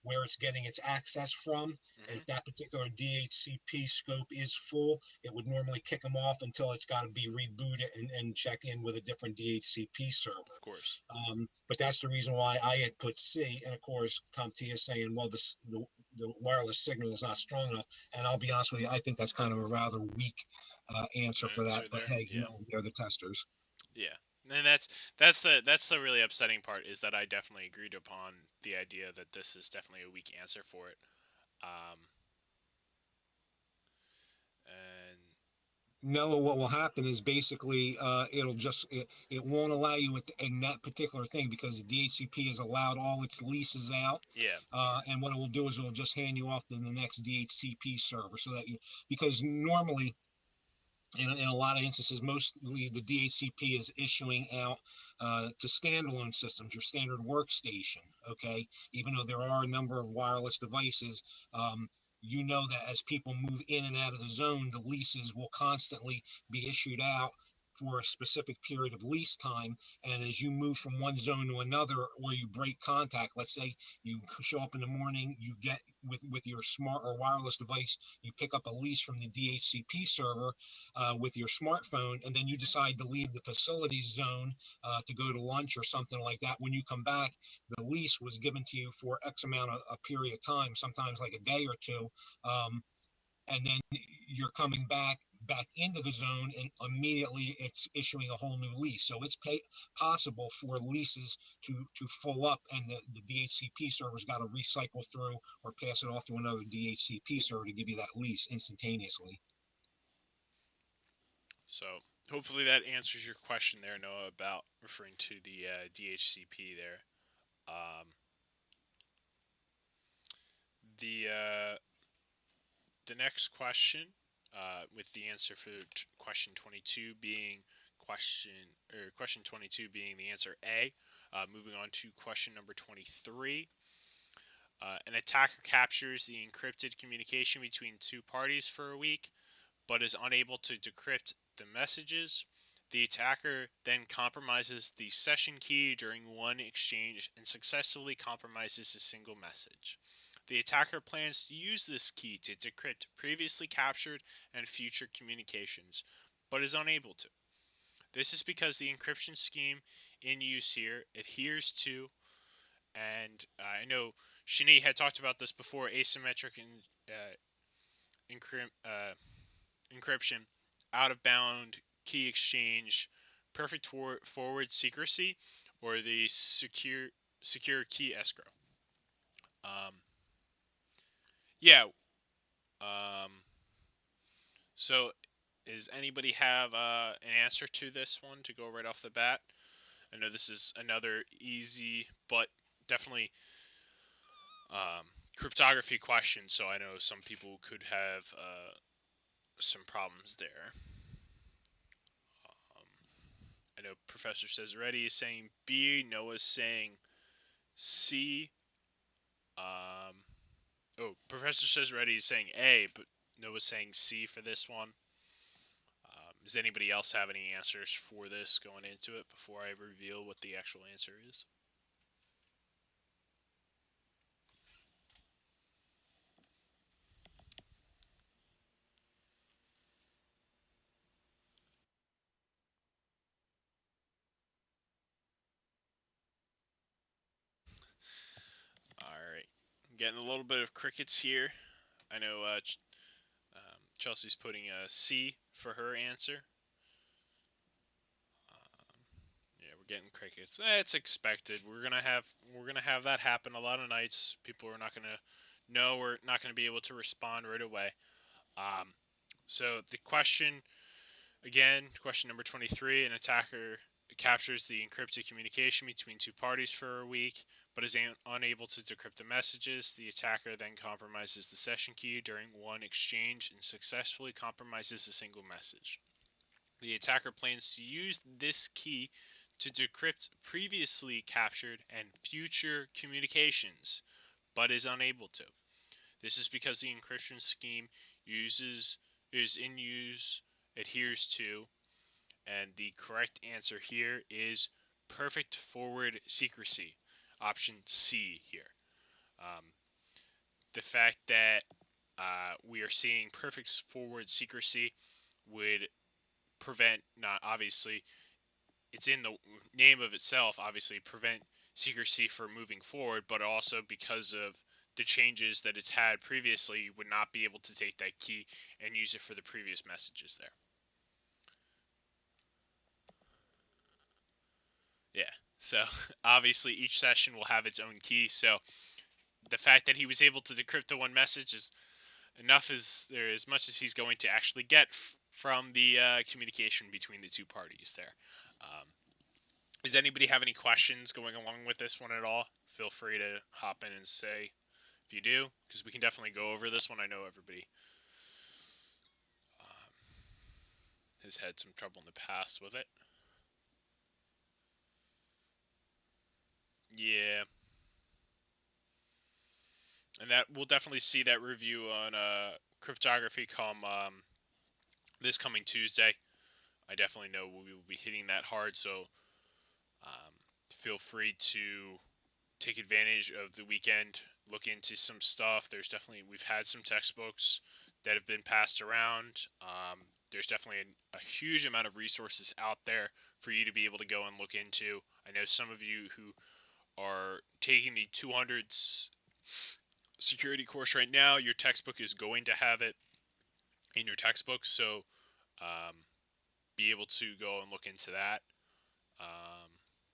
where it's getting its access from. And if Hmm. that particular DHCP scope is full, it would normally kick them off until it's got to be rebooted and check in with a different DHCP server. Of course. But that's the reason why I had put C. And of course, CompTIA is saying, well, the wireless signal is not strong enough. And I'll be honest with you, I think that's kind of a rather weak answer for that. Answer But there. hey, Yeah. they're the testers. Yeah. And that's the really upsetting part is that I definitely agreed upon the idea that this is definitely a weak answer for it. Um, and No, what will happen is basically it won't allow you in that particular thing because the DHCP has allowed all its leases out, yeah. and what it will do is it will just hand you off to the next DHCP server so that because normally in a lot of instances, mostly the DHCP is issuing out to standalone systems, your standard workstation. Okay, even though there are a number of wireless devices, um, you know that as people move in and out of the zone, the leases will constantly be issued out for a specific period of lease time. And as you move from one zone to another, or you break contact, let's say you show up in the morning, you get with your smart or wireless device, you pick up a lease from the DHCP server with your smartphone, and then you decide to leave the facilities zone to go to lunch or something like that. When you come back, the lease was given to you for X amount of a period of time, sometimes like a day or two, um, and then you're coming back into the zone, and immediately it's issuing a whole new lease. So it's possible for leases to full up, and the DHCP server's got to recycle through or pass it off to another DHCP server to give you that lease instantaneously. So hopefully that answers your question there, Noah, about referring to the DHCP there. Um, the next question, with the answer for question 22 being question 22 being the answer A. Moving on to question number 23. An attacker captures the encrypted communication between two parties for a week, but is unable to decrypt the messages. The attacker then compromises the session key during one exchange and successfully compromises a single message. The attacker plans to use this key to decrypt previously captured and future communications, but is unable to. This is because the encryption scheme in use here adheres to, and I know Shani had talked about this before, asymmetric encryption, out of bound key exchange, perfect forward secrecy, or the secure key escrow. Um, yeah. So, does anybody have an answer to this one to go right off the bat? I know this is another easy, but definitely cryptography question, so I know some people could have some problems there. I know Professor Says Ready is saying B, Noah's saying C. Professor Says Ready is saying A, but Noah's saying C for this one. Does anybody else have any answers for this going into it before I reveal what the actual answer is? Alright. Getting a little bit of crickets here. I know Chelsea's putting a C for her answer. Yeah, we're getting crickets. It's expected. We're gonna have that happen a lot of nights. People are not gonna know. We're not gonna be able to respond right away. So the question again, question number 23: an attacker captures the encrypted communication between two parties for a week, but is unable to decrypt the messages. The attacker then compromises the session key during one exchange and successfully compromises a single message. The attacker plans to use this key to decrypt previously captured and future communications, but is unable to. This is because the encryption scheme adheres to, and the correct answer here is perfect forward secrecy. Option C here. The fact that we are seeing perfect forward secrecy would prevent, not obviously, it's in the name of itself, obviously, prevent secrecy from moving forward, but also because of the changes that it's had previously, you would not be able to take that key and use it for the previous messages there. Yeah, so obviously each session will have its own key, so the fact that he was able to decrypt the one message is enough, as much as he's going to actually get from the communication between the two parties there. Does anybody have any questions going along with this one at all? Feel free to hop in and say if you do, because we can definitely go over this one. I know everybody has had some trouble in the past with it. Yeah. And that we'll definitely see that review on cryptography come this coming Tuesday. I definitely know we will be hitting that hard, so feel free to take advantage of the weekend, look into some stuff. We've had some textbooks that have been passed around. There's definitely a huge amount of resources out there for you to be able to go and look into. I know some of you who are taking the 200s security course right now, your textbook is going to have it in your textbook, so be able to go and look into that.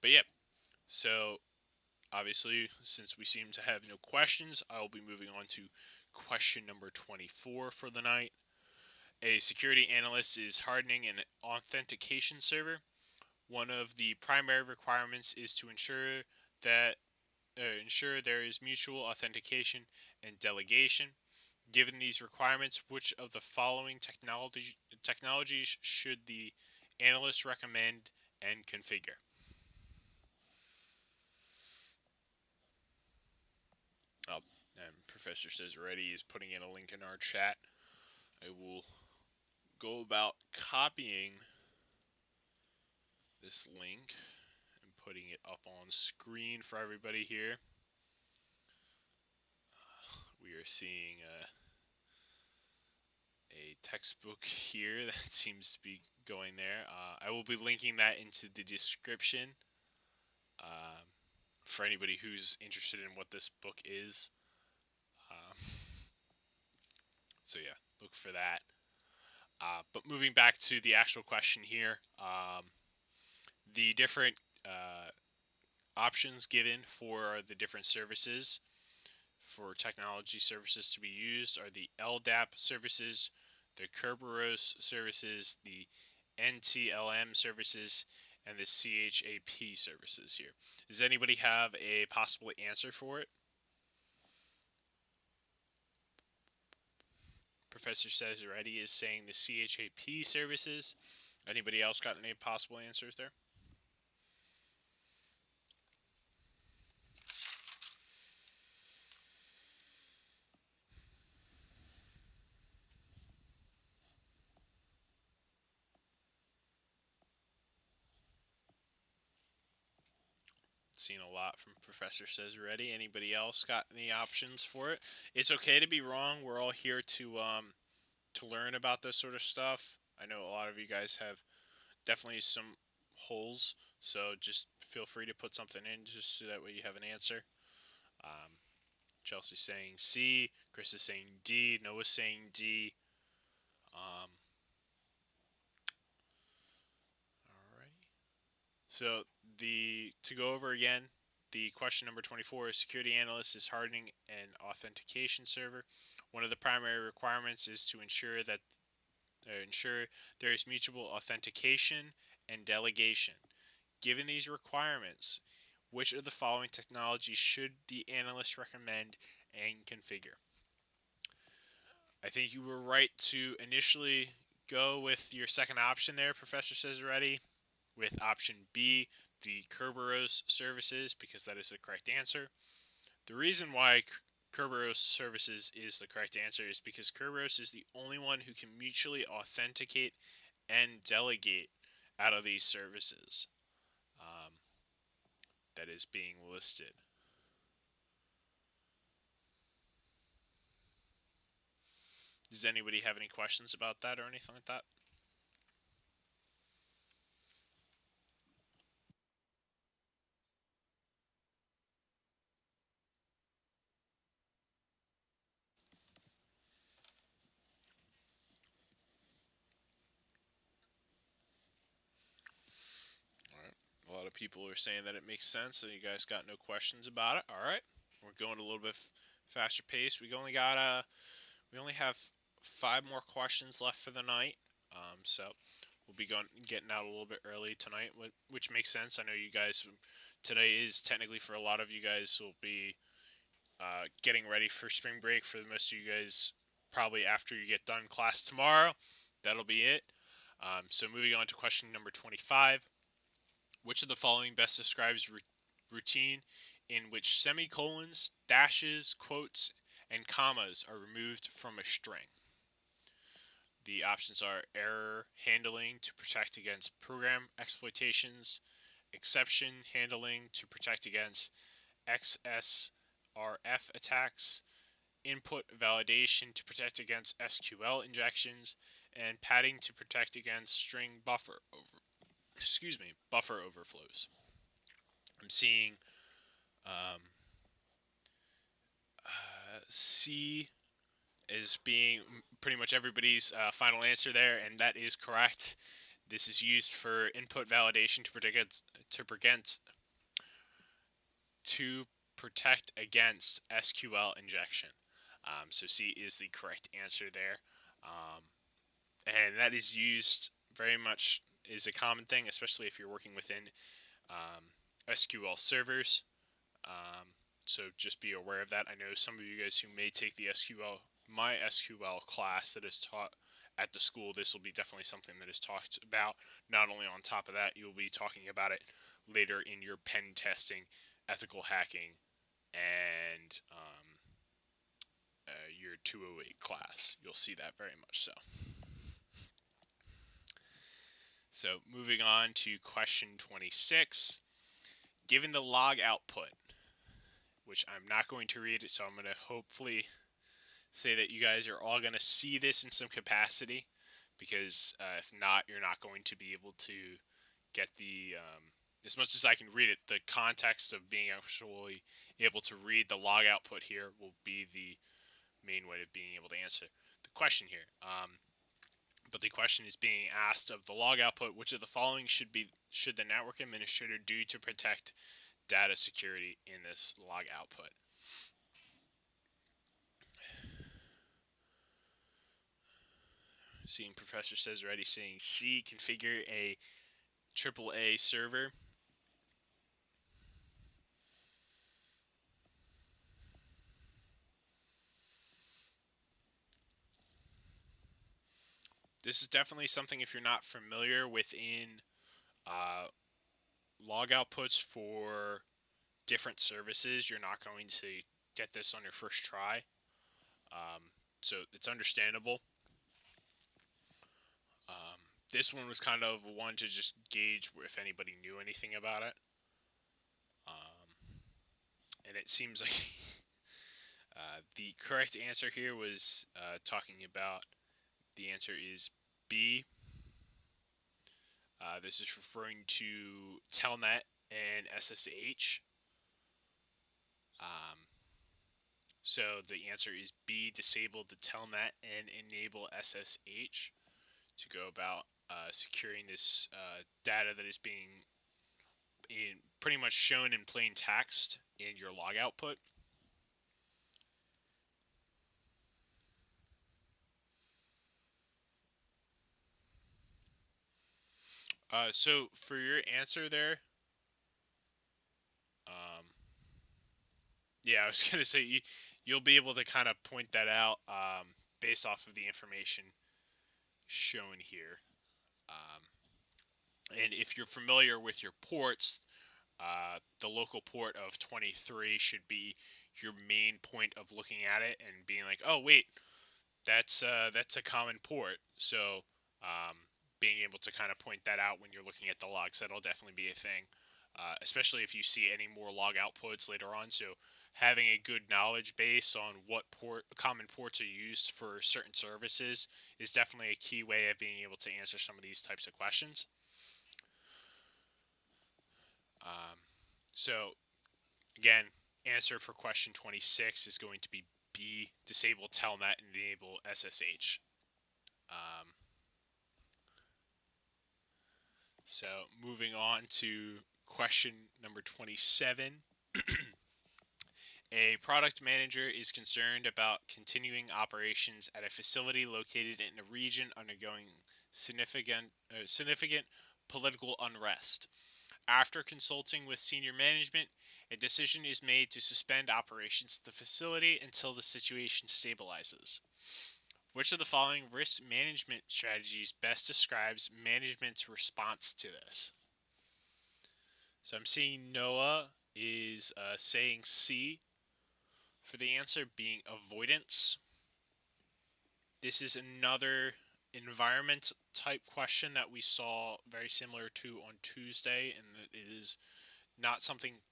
But yeah, so obviously, since we seem to have no questions, I will be moving on to question number 24 for the night. A security analyst is hardening an authentication server. One of the primary requirements is to ensure there is mutual authentication and delegation. Given these requirements, which of the following technologies should the analyst recommend and configure? Oh, and Professor Says Ready is putting in a link in our chat. I will go about copying this link and putting it up on screen for everybody here. We are seeing a textbook here that seems to be going there. I will be linking that into the description for anybody who's interested in what this book is. So yeah, look for that. But moving back to the actual question here, the different options given for the different services for technology services to be used are the LDAP services, the Kerberos services, the NTLM services, and the CHAP services here. Does anybody have a possible answer for it? Professor Says Ready is saying the CHAP services. Anybody else got any possible answers there? Seen a lot from Professor Says Ready. Anybody else got any options for it? It's okay to be wrong. We're all here to learn about this sort of stuff. I know a lot of you guys have definitely some holes, so just feel free to put something in just so that way you have an answer. Chelsea's saying C. Chris is saying D. Noah's saying D. Alrighty. So to go over again, the question number 24 is security analyst is hardening an authentication server. One of the primary requirements is to ensure there is mutual authentication and delegation. Given these requirements, which of the following technologies should the analyst recommend and configure? I think you were right to initially go with your second option there, Professor Says Ready, with option B, the Kerberos services, because that is the correct answer. The reason why Kerberos services is the correct answer is because Kerberos is the only one who can mutually authenticate and delegate out of these services that is being listed. Does anybody have any questions about that or anything like that? A lot of people are saying that it makes sense, so you guys got no questions about it. All right, we're going a little bit faster pace. We only have 5 more questions left for the night, so we'll be getting out a little bit early tonight, which makes sense. I know you guys today is technically for a lot of you guys will be getting ready for spring break. For most of you guys, probably after you get done class tomorrow, that'll be it. So moving on to question number 25. Which of the following best describes routine in which semicolons, dashes, quotes, and commas are removed from a string? The options are error handling to protect against program exploitations, exception handling to protect against XSRF attacks, input validation to protect against SQL injections, and padding to protect against string buffer overflows. I'm seeing C is being pretty much everybody's final answer there, and that is correct. This is used for input validation to protect against SQL injection. So C is the correct answer there, and that is used very much. Is a common thing, especially if you're working within SQL servers. So just be aware of that. I know some of you guys who may take the my SQL class that is taught at the school, this will be definitely something that is talked about. Not only on top of that, you'll be talking about it later in your pen testing, ethical hacking, and your 208 class. You'll see that very much so. So moving on to question 26. Given the log output, which I'm not going to read it, so I'm going to hopefully say that you guys are all going to see this in some capacity, because if not, you're not going to be able to get the, as much as I can read it, the context of being actually able to read the log output here will be the main way of being able to answer the question here. But the question is being asked of the log output, which of the following should the network administrator do to protect data security in this log output? Seeing Professor Says Ready saying C, configure a AAA server. This is definitely something, if you're not familiar within log outputs for different services, you're not going to get this on your first try. So it's understandable. This one was kind of one to just gauge if anybody knew anything about it. And it seems like the correct answer here was talking about, the answer is B. This is referring to Telnet and SSH. So the answer is B, disable the Telnet and enable SSH to go about securing this data that is being in pretty much shown in plain text in your log output. So for your answer there, yeah, I was gonna say you'll be able to kind of point that out based off of the information shown here. And if you're familiar with your ports, the local port of 23 should be your main point of looking at it and being like, oh wait, that's a common port. So being able to kind of point that out when you're looking at the logs, that'll definitely be a thing. Especially if you see any more log outputs later on. So having a good knowledge base on what common ports are used for certain services is definitely a key way of being able to answer some of these types of questions. So again, answer for question 26 is going to be B, disable telnet and enable SSH. So moving on to question number 27. A product manager is concerned about continuing operations at a facility located in a region undergoing significant political unrest. After consulting with senior management, a decision is made to suspend operations at the facility until the situation stabilizes. Which of the following risk management strategies best describes management's response to this? So I'm seeing Noah is saying C for the answer, being avoidance. This is another environment type question that we saw very similar to on Tuesday, and it is not something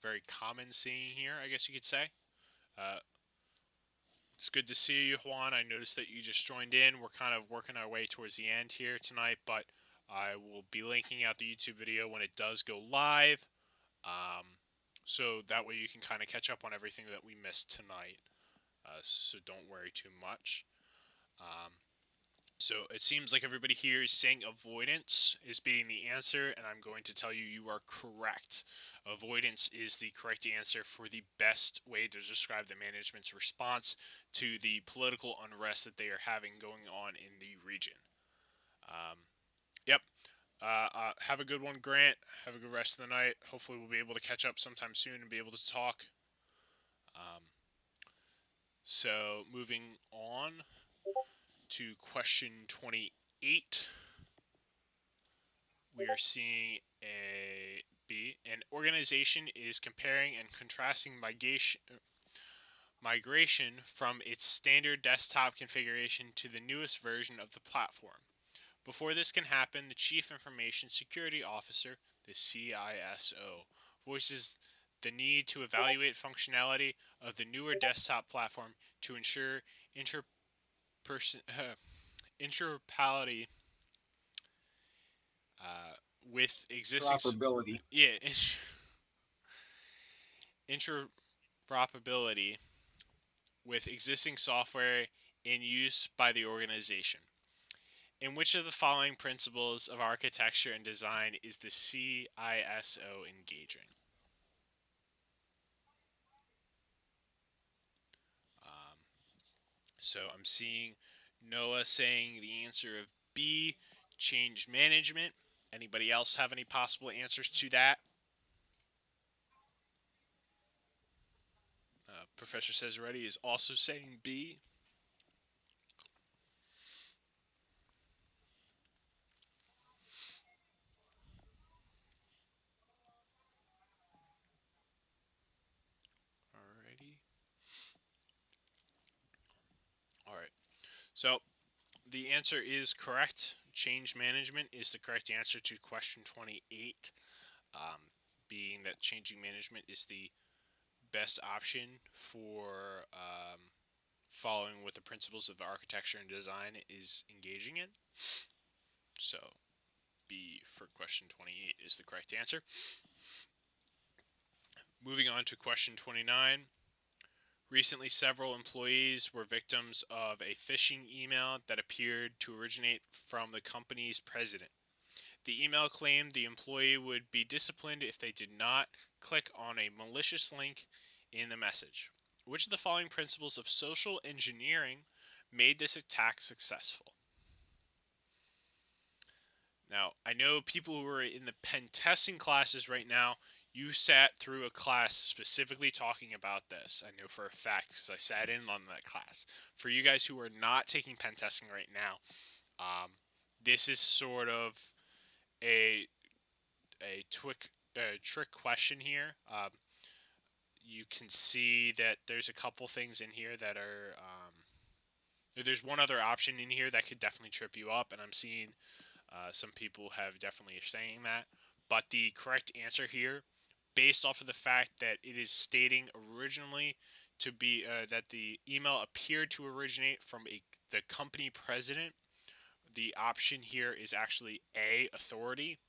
very common seeing here, I guess you could say. It's good to see you, Juan. I noticed that you just joined in. We're kind of working our way towards the end here tonight, but I will be linking out the YouTube video when it does go live, so that way you can kind of catch up on everything that we missed tonight. So don't worry too much. So it seems like everybody here is saying avoidance is being the answer, and I'm going to tell you you are correct. Avoidance is the correct answer for the best way to describe the management's response to the political unrest that they are having going on in the region. Yep. Have a good one, Grant. Have a good rest of the night. Hopefully we'll be able to catch up sometime soon and be able to talk. So moving on to question 28, we are seeing a B. An organization is comparing and contrasting migration from its standard desktop configuration to the newest version of the platform. Before this can happen, the Chief Information Security Officer, the CISO, voices the need to evaluate functionality of the newer desktop platform to ensure interoperability with existing interoperability with existing software in use by the organization. In which of the following principles of architecture and design is the CISO engaging? So I'm seeing Noah saying the answer of B, change management. Anybody else have any possible answers to that? Professor Says Ready is also saying B. Alright. So the answer is correct. Change management is the correct answer to question 28. Being that changing management is the best option for following what the principles of architecture and design is engaging in. So B for question 28 is the correct answer. Moving on to question 29. Recently, several employees were victims of a phishing email that appeared to originate from the company's president. The email claimed the employee would be disciplined if they did not click on a malicious link in the message. Which of the following principles of social engineering made this attack successful? Now, I know people who are in the pen testing classes right now, you sat through a class specifically talking about this. I know for a fact because I sat in on that class. For you guys who are not taking pen testing right now, this is sort of a trick question here. You can see that there's a couple things in here that are there's one other option in here that could definitely trip you up, and I'm seeing some people have definitely saying that. But the correct answer here, based off of the fact that it is stating originally to be that the email appeared to originate from the company president, the option here is actually A, authority.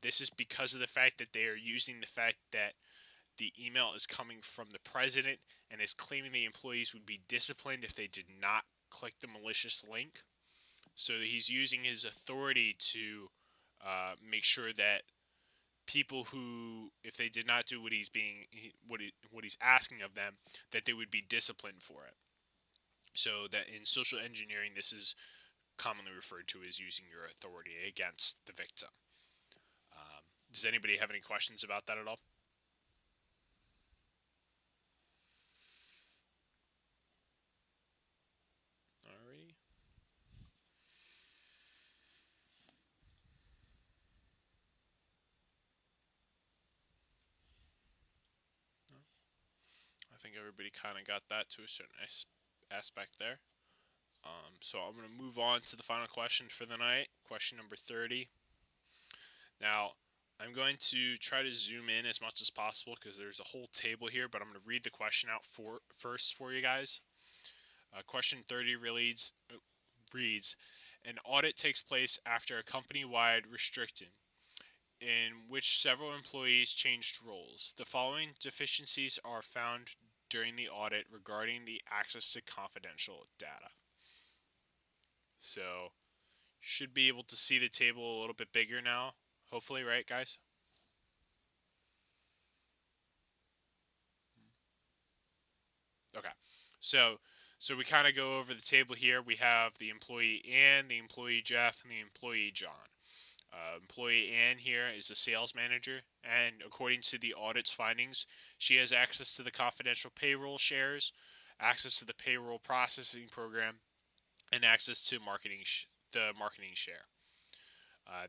This is because of the fact that they are using the fact that the email is coming from the president and is claiming the employees would be disciplined if they did not click the malicious link. So he's using his authority to make sure that people who, if they did not do what he's asking of them, that they would be disciplined for it. So that in social engineering, this is commonly referred to as using your authority against the victim. Does anybody have any questions about that at all? Alrighty. I think everybody kind of got that to a certain aspect there. So I'm going to move on to the final question for the night, question number 30. Now, I'm going to try to zoom in as much as possible because there's a whole table here, but I'm going to read the question out first for you guys. Question 30 reads, an audit takes place after a company-wide restriction in which several employees changed roles. The following deficiencies are found during the audit regarding the access to confidential data. So, should be able to see the table a little bit bigger now, hopefully, right, guys? Okay, so we kind of go over the table here. We have the employee Ann, the employee Jeff, and the employee John. Employee Ann here is the sales manager, and according to the audit's findings, she has access to the confidential payroll shares, access to the payroll processing program, and access to the marketing share.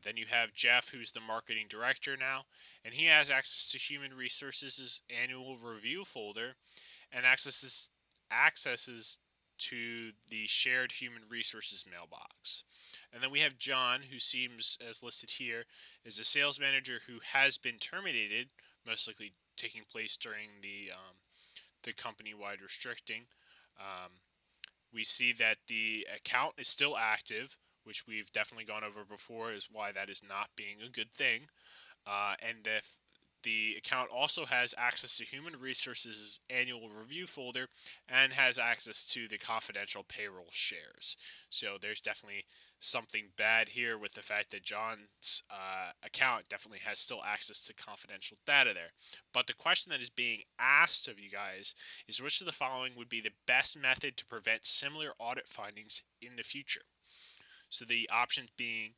Then you have Jeff, who's the marketing director now, and he has access to Human Resources' annual review folder and accesses to the shared Human Resources mailbox. And then we have John, who seems, as listed here, is a sales manager who has been terminated, most likely taking place during the company-wide restricting. We see that the account is still active, which we've definitely gone over before, is why that is not being a good thing. And the account also has access to Human Resources' annual review folder and has access to the confidential payroll shares. So there's definitely something bad here with the fact that John's account definitely has still access to confidential data there. But the question that is being asked of you guys is which of the following would be the best method to prevent similar audit findings in the future? So the options being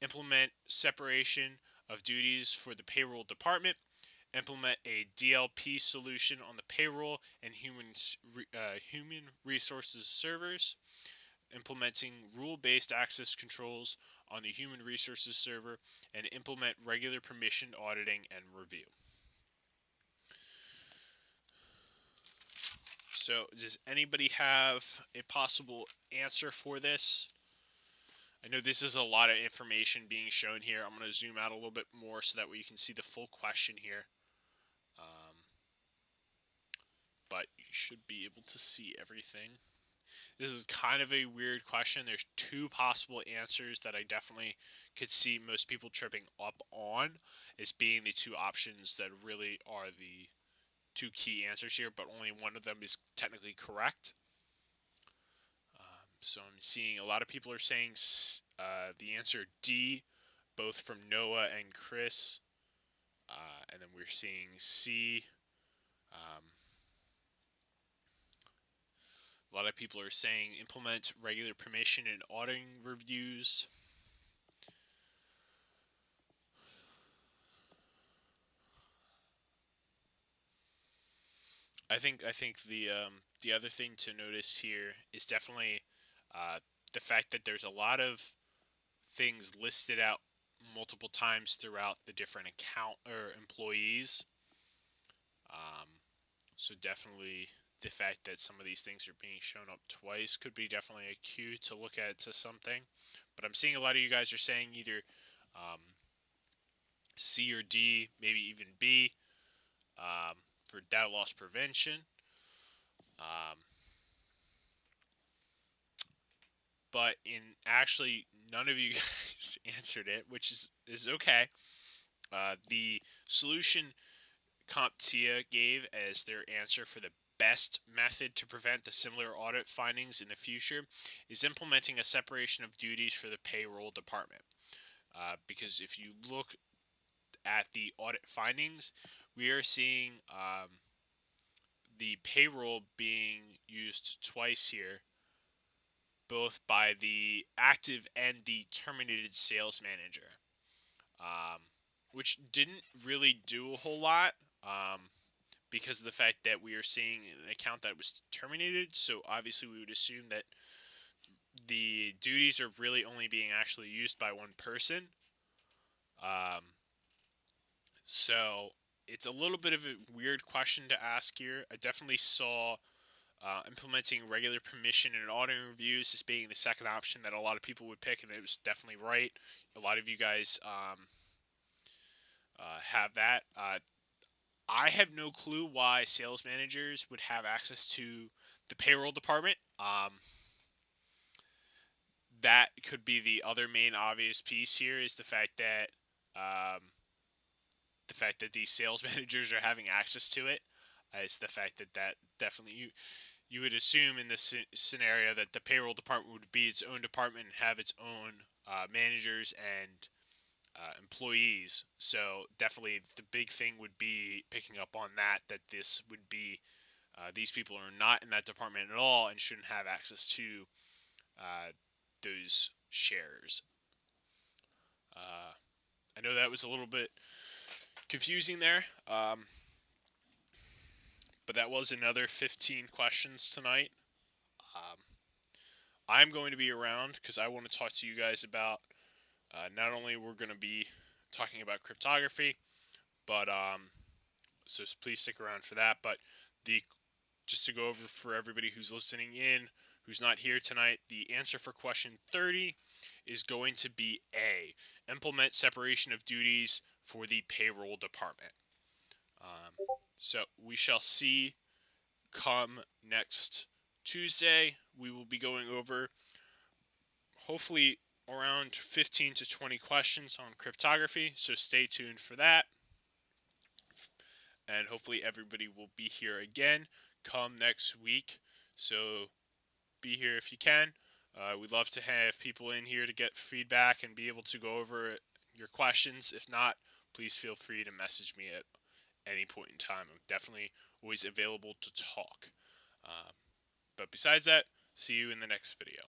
implement separation of duties for the payroll department, implement a DLP solution on the payroll and human resources servers, implementing rule-based access controls on the human resources server, and implement regular permission auditing and review. So does anybody have a possible answer for this? I know this is a lot of information being shown here. I'm going to zoom out a little bit more so that way you can see the full question here. But you should be able to see everything. This is kind of a weird question. There's two possible answers that I definitely could see most people tripping up on as being the two options that really are the two key answers here, but only one of them is technically correct. So I'm seeing a lot of people are saying the answer D, both from Noah and Chris. And then we're seeing C. A lot of people are saying implement regular permission in auditing reviews. I think the other thing to notice here is definitely the fact that there's a lot of things listed out multiple times throughout the different account or employees. So definitely the fact that some of these things are being shown up twice could be definitely a cue to look at to something. But I'm seeing a lot of you guys are saying either C or D, maybe even B, for data loss prevention. But in actually, none of you guys answered it, which is okay. The solution CompTIA gave as their answer for the best method to prevent the similar audit findings in the future is implementing a separation of duties for the payroll department. Because if you look at the audit findings, we are seeing the payroll being used twice here, both by the active and the terminated sales manager, which didn't really do a whole lot because of the fact that we are seeing an account that was terminated. So obviously we would assume that the duties are really only being actually used by one person. So it's a little bit of a weird question to ask here. I definitely saw implementing regular permission and auditing reviews as being the second option that a lot of people would pick, and it was definitely right. A lot of you guys have that. I have no clue why sales managers would have access to the payroll department. That could be the other main obvious piece here, is the fact that these sales managers are having access to it. It's the fact that definitely you would assume in this scenario that the payroll department would be its own department and have its own managers and employees. So definitely the big thing would be picking up on that this would be these people are not in that department at all and shouldn't have access to those shares. I know that was a little bit confusing there, but that was another 15 questions tonight. I'm going to be around because I want to talk to you guys about not only we're going to be talking about cryptography, but so please stick around for that. But just to go over for everybody who's listening in, who's not here tonight, the answer for question 30 is going to be A. Implement separation of duties for the payroll department. So we shall see come next Tuesday. We will be going over hopefully around 15 to 20 questions on cryptography, so stay tuned for that. And hopefully everybody will be here again come next week, so be here if you can. We'd love to have people in here to get feedback and be able to go over your questions. If not, please feel free to message me at any point in time. I'm definitely always available to talk. But besides that, see you in the next video.